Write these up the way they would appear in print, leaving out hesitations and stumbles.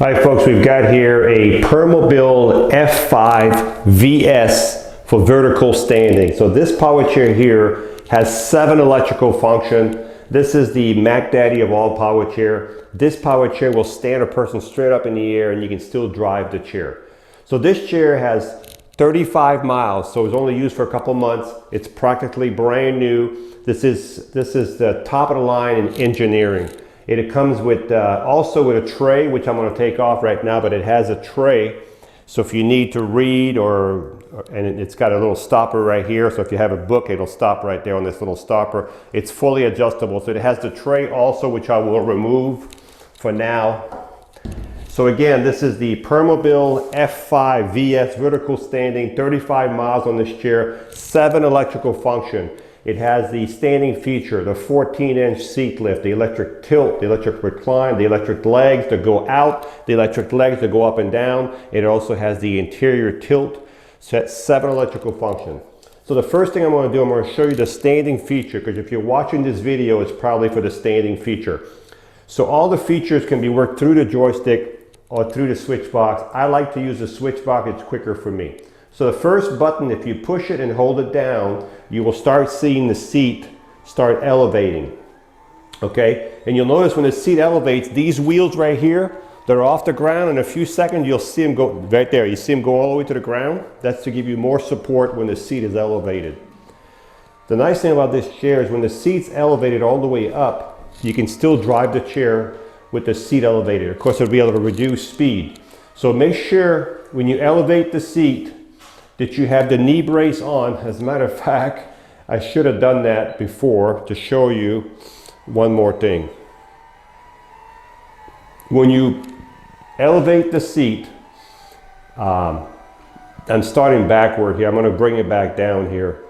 Hi folks, we've got here a Permobil F5VS for vertical standing. So this power chair here has 7 electrical function. This is the Mac Daddy of all power chair. This power chair will stand a person straight up in the air and you can still drive the chair. So this chair has 35 miles, so it's only used for a couple months. It's practically brand new. This is the top of the line in engineering. It comes with also with a tray, which I'm going to take off right now, but it has a tray. So if you need to read and it's got a little stopper right here. So if you have a book, it'll stop right there on this little stopper. It's fully adjustable. So it has the tray also, which I will remove for now. So again, this is the Permobil F5VS vertical standing, 35 miles on this chair, 7 electrical function. It has the standing feature, the 14-inch seat lift, the electric tilt, the electric recline, the electric legs that go out, the electric legs that go up and down. It also has the interior tilt. So that's 7 electrical function. So the first thing I'm going to do, I'm going to show you the standing feature, because if you're watching this video, it's probably for the standing feature. So all the features can be worked through the joystick or through the switch box. I like to use the switch box, it's quicker for me. So the first button, if you push it and hold it down, you will start seeing the seat start elevating, okay? And you'll notice when the seat elevates, these wheels right here, they're off the ground. In a few seconds, you'll see them go right there. You see them go all the way to the ground? That's to give you more support when the seat is elevated. The nice thing about this chair is when the seat's elevated all the way up, you can still drive the chair with the seat elevated. Of course, it'll be able to reduce speed. So make sure when you elevate the seat that you have the knee brace on. As a matter of fact, I should have done that before to show you one more thing. When you elevate the seat, I'm starting backward here. I'm going to bring it back down here.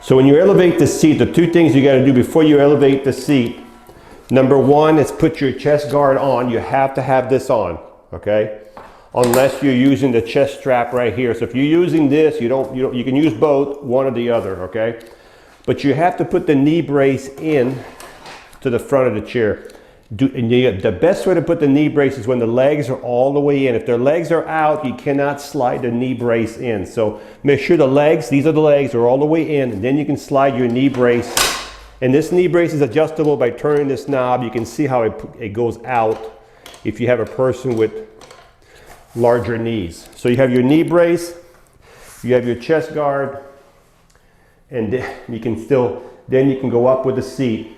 So when you elevate the seat, the 2 things you got to do before you elevate the seat, number 1 is put your chest guard on. You have to have this on, okay? Unless you're using the chest strap right here. So if you're using this, you can use both, one or the other, okay? But you have to put the knee brace in to the front of the chair. The best way to put the knee brace is when the legs are all the way in. If their legs are out, you cannot slide the knee brace in. So make sure the legs, these are the legs, are all the way in, and then you can slide your knee brace. And this knee brace is adjustable by turning this knob. You can see how it goes out if you have a person with larger knees. So you have your knee brace, you have your chest guard, and you can go up with the seat.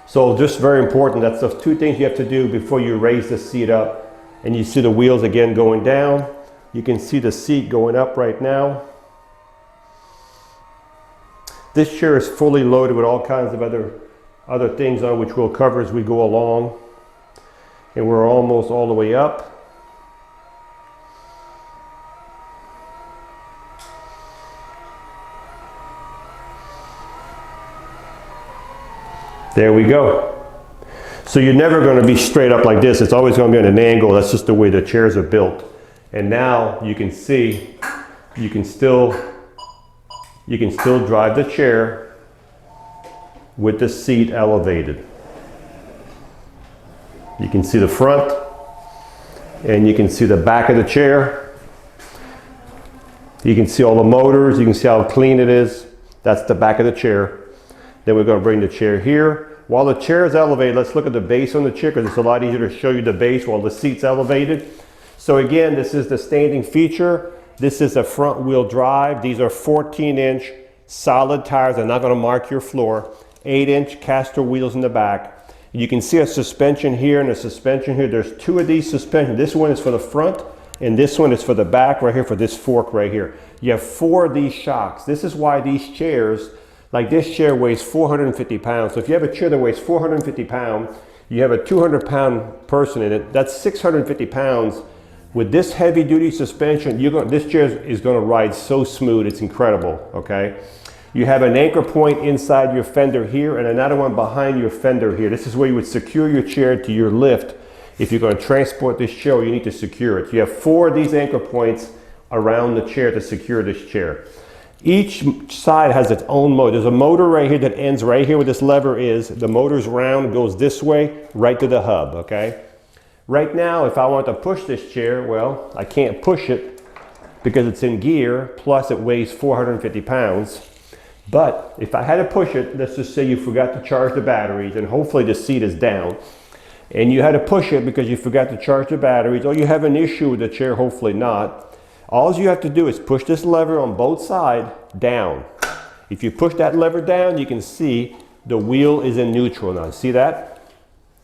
So just very important, that's the 2 things you have to do before you raise the seat up. And you see the wheels again going down. You can see the seat going up right now. This chair is fully loaded with all kinds of other things on which we'll cover as we go along. And we're almost all the way up. There we go. So you're never going to be straight up like this. It's always going to be at an angle. That's just the way the chairs are built. And now you can see, you can still drive the chair with the seat elevated. You can see the front and you can see the back of the chair. You can see all the motors. You can see how clean it is. That's the back of the chair. Then we're going to bring the chair here. While the chair is elevated, let's look at the base on the chair, because it's a lot easier to show you the base while the seat's elevated. So again, this is the standing feature. This is a front wheel drive. These are 14-inch solid tires. They're not going to mark your floor. 8-inch caster wheels in the back. You can see a suspension here and a suspension here. There's 2 of these suspensions. This one is for the front and this one is for the back right here, for this fork right here. You have 4 of these shocks. This is why these chairs, like this chair, weighs 450 pounds. So if you have a chair that weighs 450 pounds, you have a 200-pound person in it, that's 650 pounds. With this heavy-duty suspension, this chair is going to ride so smooth, it's incredible, okay? You have an anchor point inside your fender here and another one behind your fender here. This is where you would secure your chair to your lift. If you're going to transport this chair, you need to secure it. You have 4 of these anchor points around the chair to secure this chair. Each side has its own motor. There's a motor right here that ends right here where this lever is. The motor's round, goes this way, right to the hub, okay? Right now, if I want to push this chair, well, I can't push it because it's in gear, plus it weighs 450 pounds. But if I had to push it, let's just say you forgot to charge the batteries, and hopefully the seat is down, and you had to push it because you forgot to charge the batteries, or you have an issue with the chair, hopefully not. All you have to do is push this lever on both sides down. If you push that lever down, you can see the wheel is in neutral now. See that?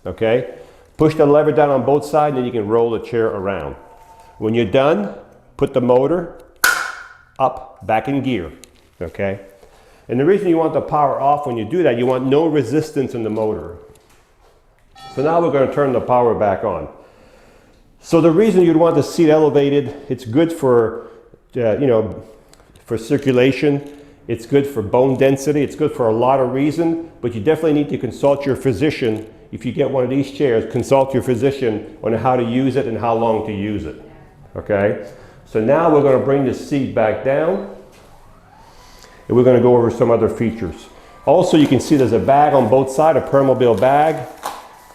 Okay? Push the lever down on both sides and you can roll the chair around. When you're done, put the motor up, back in gear. Okay? And the reason you want the power off when you do that, you want no resistance in the motor. So now we're going to turn the power back on. So the reason you'd want the seat elevated, it's good for, for circulation. It's good for bone density. It's good for a lot of reasons, but you definitely need to consult your physician. If you get one of these chairs, consult your physician on how to use it and how long to use it. Okay? So now we're going to bring the seat back down, and we're going to go over some other features. Also, you can see there's a bag on both sides, a Permobil bag.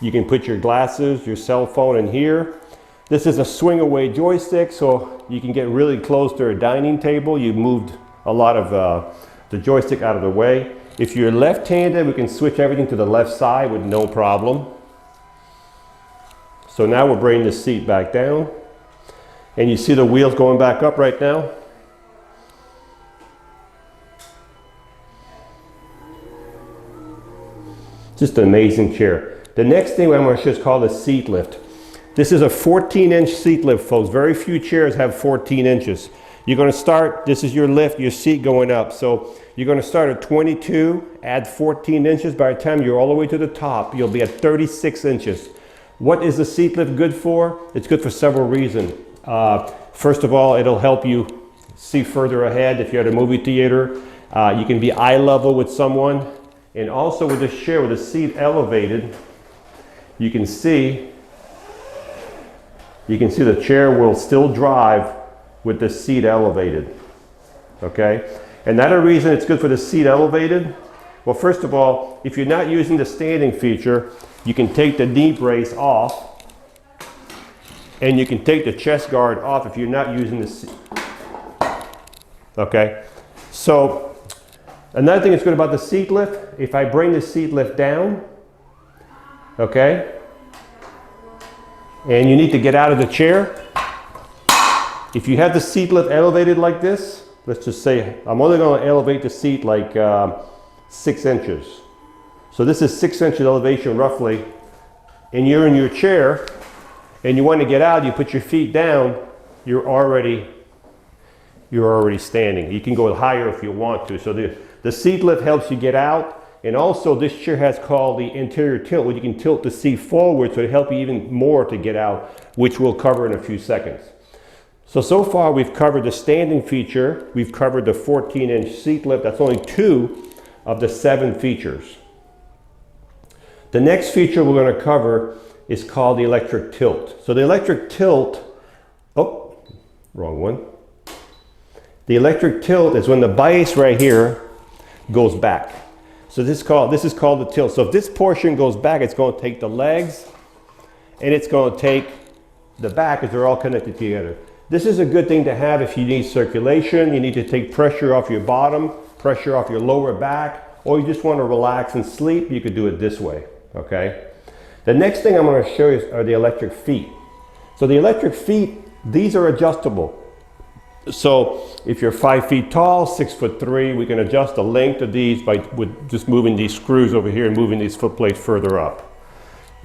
You can put your glasses, your cell phone in here. This is a swing away joystick, so you can get really close to a dining table. You've moved a lot of the joystick out of the way. If you're left-handed, we can switch everything to the left side with no problem. So now we're bringing the seat back down. And you see the wheels going back up right now. Just an amazing chair. The next thing I'm going to show is called a seat lift. This is a 14-inch seat lift, folks. Very few chairs have 14 inches. You're going to start, this is your lift, your seat going up. So you're going to start at 22, add 14 inches. By the time you're all the way to the top, you'll be at 36 inches. What is the seat lift good for? It's good for several reasons. First of all, it'll help you see further ahead if you're at a movie theater. You can be eye level with someone. And also with this chair, with the seat elevated, you can see the chair will still drive with the seat elevated, okay? Another reason it's good for the seat elevated, well, first of all, if you're not using the standing feature, you can take the knee brace off, and you can take the chest guard off if you're not using the seat, okay? So, another thing that's good about the seat lift, if I bring the seat lift down, okay, and you need to get out of the chair, if you have the seat lift elevated like this, let's just say I'm only going to elevate the seat like 6 inches. So this is 6 inches elevation roughly, and you're in your chair and you want to get out, you put your feet down, you're already standing. You can go higher if you want to. So the seat lift helps you get out. And also this chair has called the Anterior Tilt, where you can tilt the seat forward, so it'll help you even more to get out, which we'll cover in a few seconds. So far we've covered the standing feature, we've covered the 14-inch seat lift. That's only 2 of the 7 features. The next feature we're going to cover is called the electric tilt. So the electric tilt, oh, wrong one. The electric tilt is when the bias right here goes back. So this is called the tilt. So if this portion goes back, it's going to take the legs and it's going to take the back, as they're all connected together. This is a good thing to have if you need circulation, you need to take pressure off your bottom, pressure off your lower back, or you just want to relax and sleep, you could do it this way, okay? The next thing I'm going to show you are the electric feet. So the electric feet, these are adjustable. So if you're 5 feet tall, 6'3", we can adjust the length of these with just moving these screws over here and moving these foot plates further up.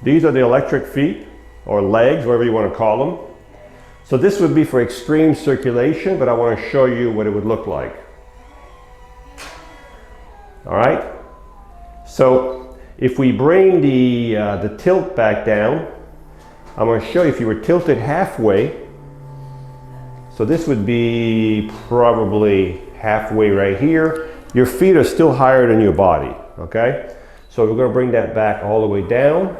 These are the electric feet, or legs, whatever you want to call them. So this would be for extreme circulation, but I want to show you what it would look like. All right. So if we bring the tilt back down, I'm going to show you if you were tilted halfway. So this would be probably halfway right here. Your feet are still higher than your body, okay? So we're going to bring that back all the way down.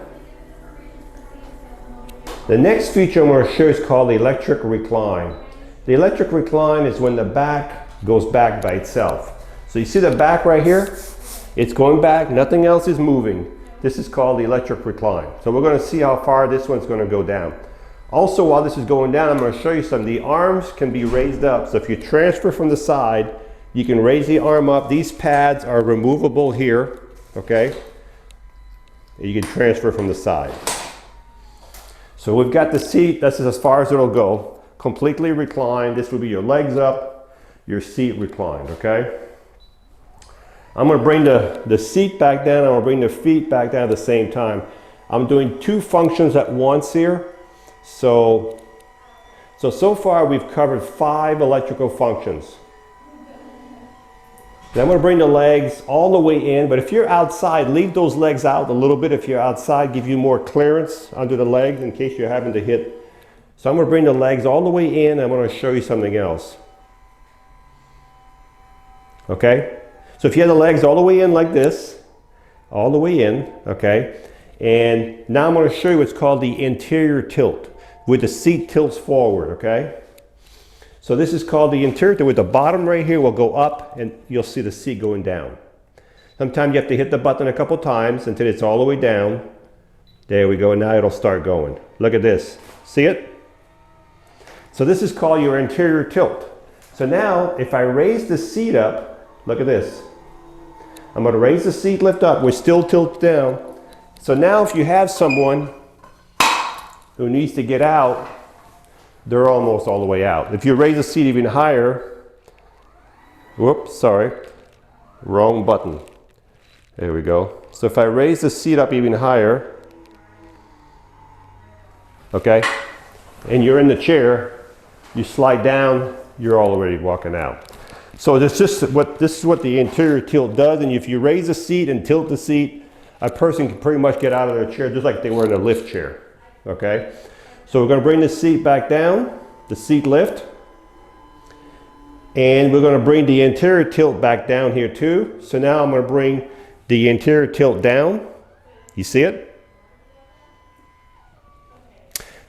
The next feature I'm going to show is called the electric recline. The electric recline is when the back goes back by itself. So you see the back right here? It's going back, nothing else is moving. This is called the electric recline. So we're going to see how far this one's going to go down. Also, while this is going down, I'm going to show you something. The arms can be raised up. So if you transfer from the side, you can raise the arm up. These pads are removable here, okay? You can transfer from the side. So we've got the seat, this is as far as it'll go. Completely reclined. This will be your legs up, your seat reclined, okay? I'm gonna bring the seat back down, I'm gonna bring the feet back down at the same time. I'm doing two functions at once here. So far we've covered 5 electrical functions. Then I'm going to bring the legs all the way in, but if you're outside, leave those legs out a little bit. If you're outside, give you more clearance under the legs in case you're having to hit. So I'm going to bring the legs all the way in, and I'm going to show you something else. Okay? So if you have the legs all the way in like this, all the way in, okay? And now I'm going to show you what's called the anterior tilt, where the seat tilts forward, okay? So this is called the anterior tilt, with the bottom right here will go up and you'll see the seat going down. Sometimes you have to hit the button a couple times until it's all the way down. There we go, now it'll start going. Look at this, see it? So this is called your anterior tilt. So now if I raise the seat up, look at this. I'm going to raise the seat, lift up, we're still tilted down. So now if you have someone who needs to get out, they're almost all the way out. If you raise the seat even higher, whoops, sorry, wrong button. There we go. So if I raise the seat up even higher, okay, and you're in the chair, you slide down, you're already walking out. So this is what the anterior tilt does, and if you raise the seat and tilt the seat, a person can pretty much get out of their chair just like they were in a lift chair, okay? So we're going to bring the seat back down, the seat lift, and we're going to bring the anterior tilt back down here too. So now I'm going to bring the anterior tilt down. You see it?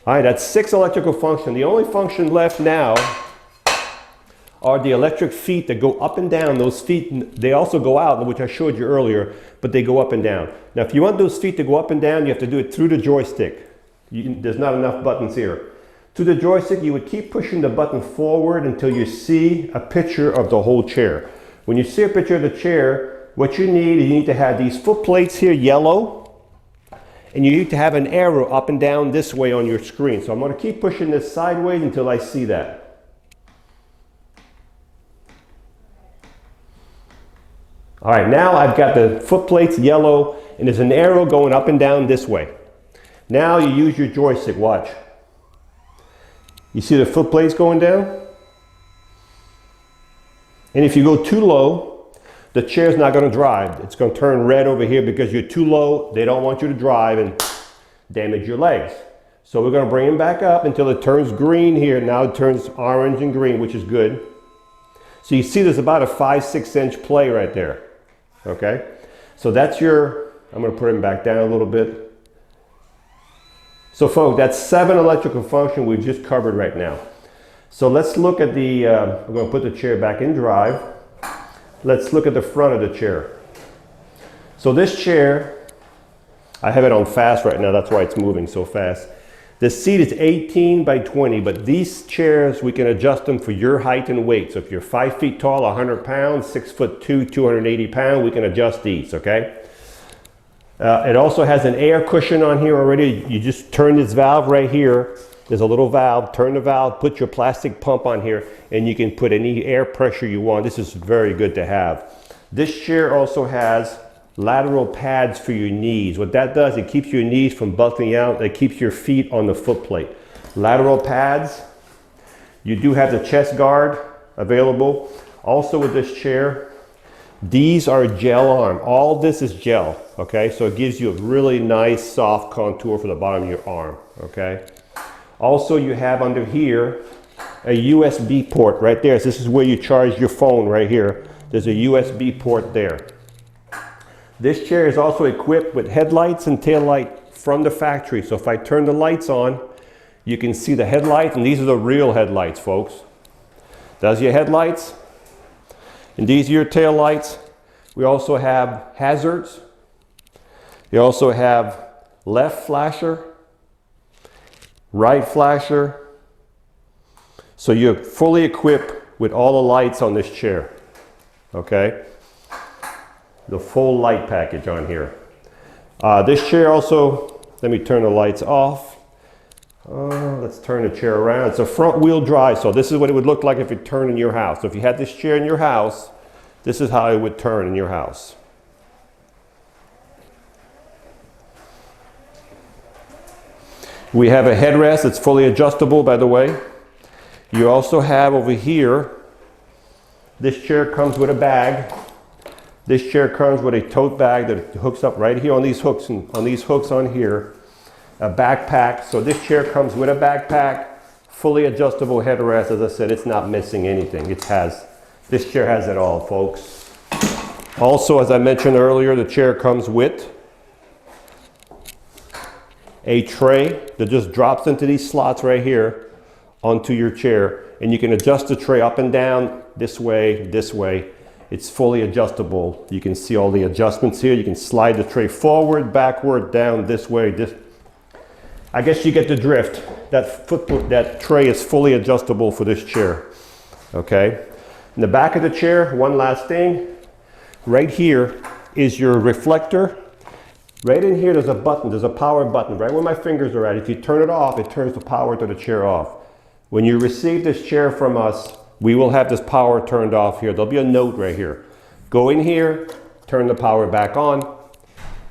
All right, that's 6 electrical functions. The only function left now are the electric feet that go up and down. Those feet, they also go out, which I showed you earlier, but they go up and down. Now, if you want those feet to go up and down, you have to do it through the joystick. There's not enough buttons here. To the joystick, you would keep pushing the button forward until you see a picture of the whole chair. When you see a picture of the chair, what you need to have these foot plates here yellow, and you need to have an arrow up and down this way on your screen. So I'm going to keep pushing this sideways until I see that. All right, now I've got the foot plates yellow, and there's an arrow going up and down this way. Now you use your joystick, watch. You see the foot plates going down? And if you go too low, the chair's not going to drive. It's going to turn red over here because you're too low. They don't want you to drive and damage your legs. So we're going to bring them back up until it turns green here. Now it turns orange and green, which is good. So you see there's about a 5-6 inch play right there. Okay? So that's your, I'm going to put them back down a little bit. So folks, that's 7 electrical functions we've just covered right now. So let's look at the, I'm going to put the chair back in drive. Let's look at the front of the chair. So this chair, I have it on fast right now, that's why it's moving so fast. The seat is 18 by 20, but these chairs, we can adjust them for your height and weight. So if you're 5 feet tall, 100 pounds, 6'2", 280 pounds, we can adjust these, okay? It also has an air cushion on here already. You just turn this valve right here. There's a little valve. Turn the valve, put your plastic pump on here, and you can put any air pressure you want. This is very good to have. This chair also has lateral pads for your knees. What that does, it keeps your knees from buckling out. It keeps your feet on the foot plate. Lateral pads. You do have the chest guard available. Also with this chair, these are gel arm. All this is gel, okay? So it gives you a really nice soft contour for the bottom of your arm, okay? Also, you have under here a USB port right there. So this is where you charge your phone right here. There's a USB port there. This chair is also equipped with headlights and tail light from the factory. So if I turn the lights on, you can see the headlights, and these are the real headlights, folks. That's your headlights. And these are your tail lights. We also have hazards. You also have left flasher, right flasher. So you're fully equipped with all the lights on this chair, okay? The full light package on here. This chair also, let me turn the lights off. Let's turn the chair around. It's a front wheel drive, so this is what it would look like if it turned in your house. So if you had this chair in your house, this is how it would turn in your house. We have a headrest that's fully adjustable, by the way. You also have over here, this chair comes with a bag. This chair comes with a tote bag that hooks up right here on these hooks and on these hooks on here. A backpack. So this chair comes with a backpack, fully adjustable headrest. As I said, it's not missing anything. This chair has it all, folks. Also, as I mentioned earlier, the chair comes with a tray that just drops into these slots right here onto your chair, and you can adjust the tray up and down, this way, this way. It's fully adjustable. You can see all the adjustments here. You can slide the tray forward, backward, down, this way. I guess you get the drift. That tray is fully adjustable for this chair, okay? In the back of the chair, one last thing. Right here is your reflector. Right in here, there's a button, there's a power button, right where my fingers are at. If you turn it off, it turns the power to the chair off. When you receive this chair from us, we will have this power turned off here. There'll be a note right here. Go in here, turn the power back on,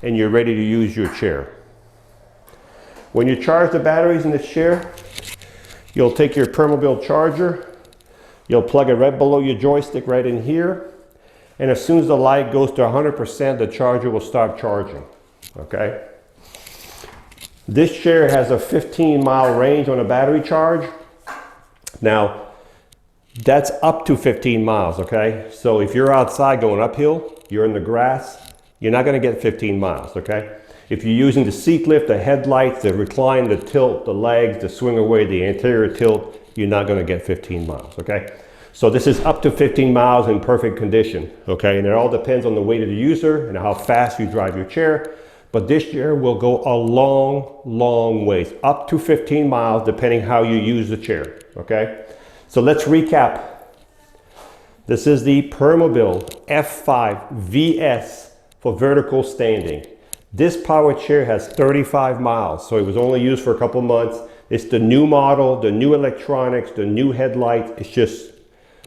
and you're ready to use your chair. When you charge the batteries in this chair, you'll take your Permobil charger, you'll plug it right below your joystick right in here, and as soon as the light goes to 100%, the charger will start charging, okay? This chair has a 15-mile range on a battery charge. Now, that's up to 15 miles, okay? So if you're outside going uphill, you're in the grass, you're not gonna get 15 miles, okay? If you're using the seat lift, the headlights, the recline, the tilt, the legs, the swing away, the anterior tilt, you're not gonna get 15 miles, okay? So this is up to 15 miles in perfect condition, okay? And it all depends on the weight of the user and how fast you drive your chair. But this chair will go a long, long ways, up to 15 miles, depending how you use the chair, okay? So let's recap. This is the Permobil F5VS for vertical standing. This power chair has 35 miles, so it was only used for a couple months. It's the new model, the new electronics, the new headlights. It's just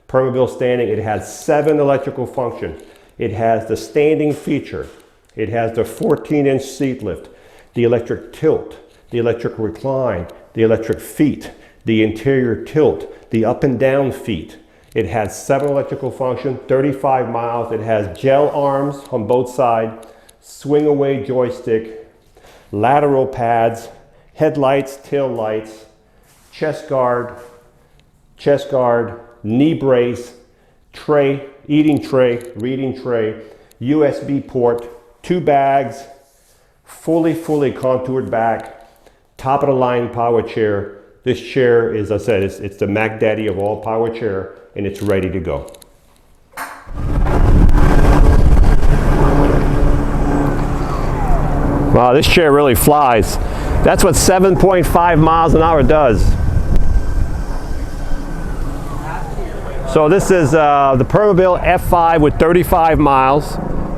Permobil standing. It has 7 electrical functions. It has the standing feature. It has the 14-inch seat lift, the electric tilt, the electric recline, the electric feet, the interior tilt, the up and down feet. It has 7 electrical functions, 35 miles. It has gel arms on both sides, swing away joystick, lateral pads, headlights, tail lights, chest guard, knee brace, tray, eating tray, reading tray, USB port, 2 bags, fully contoured back, top of the line power chair. This chair is, as I said, it's the Mac Daddy of all power chair, and it's ready to go. Wow, this chair really flies. That's what 7.5 miles an hour does. So this is the Permobil F5 with 35 miles.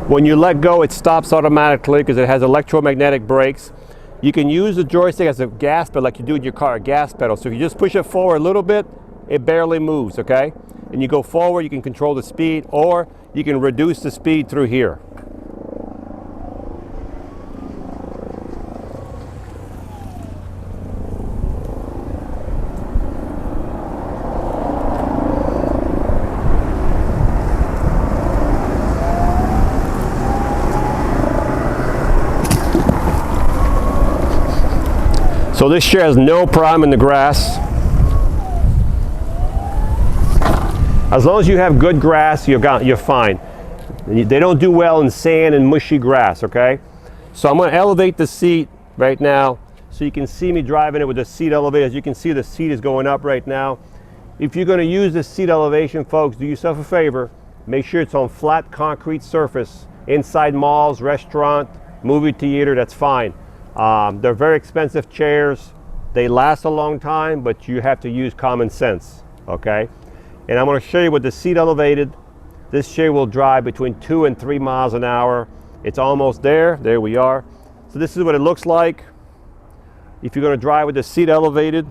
When you let go, it stops automatically because it has electromagnetic brakes. You can use the joystick as a gas pedal like you do in your car, a gas pedal. So if you just push it forward a little bit, it barely moves, okay? And you go forward, you can control the speed, or you can reduce the speed through here. So this chair has no problem in the grass. As long as you have good grass, you're fine. They don't do well in sand and mushy grass, okay? So I'm gonna elevate the seat right now so you can see me driving it with the seat elevated. As you can see, the seat is going up right now. If you're gonna use the seat elevation, folks, do yourself a favor. Make sure it's on flat concrete surface. Inside malls, restaurant, movie theater, that's fine. They're very expensive chairs. They last a long time, but you have to use common sense, okay? And I'm gonna show you with the seat elevated, this chair will drive between 2 and 3 miles an hour. It's almost there. There we are. So this is what it looks like if you're going to drive with the seat elevated.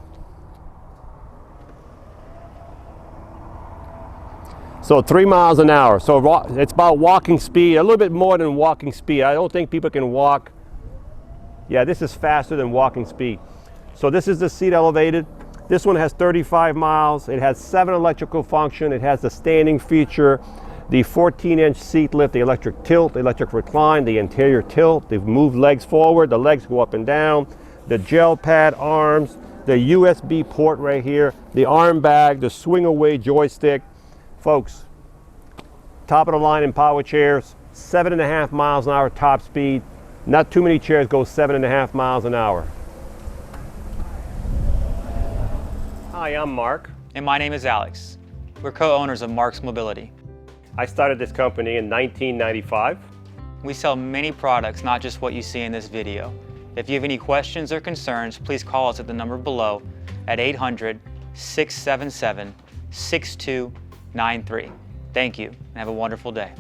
So 3 miles an hour. So it's about walking speed, a little bit more than walking speed. I don't think people can walk. Yeah, this is faster than walking speed. So this is the seat elevated. This one has 35 miles. It has 7 electrical function. It has the standing feature, the 14-inch seat lift, the electric tilt, the electric recline, the anterior tilt. They've moved legs forward. The legs go up and down. The gel pad arms, the USB port right here, the arm bag, the swing away joystick. Folks, top of the line in power chairs, 7.5 miles an hour top speed. Not too many chairs go 7.5 miles an hour. Hi, I'm Mark. And my name is Alex. We're co-owners of Marc's Mobility. I started this company in 1995. We sell many products, not just what you see in this video. If you have any questions or concerns, please call us at the number below at 800-677-6293. Thank you, and have a wonderful day.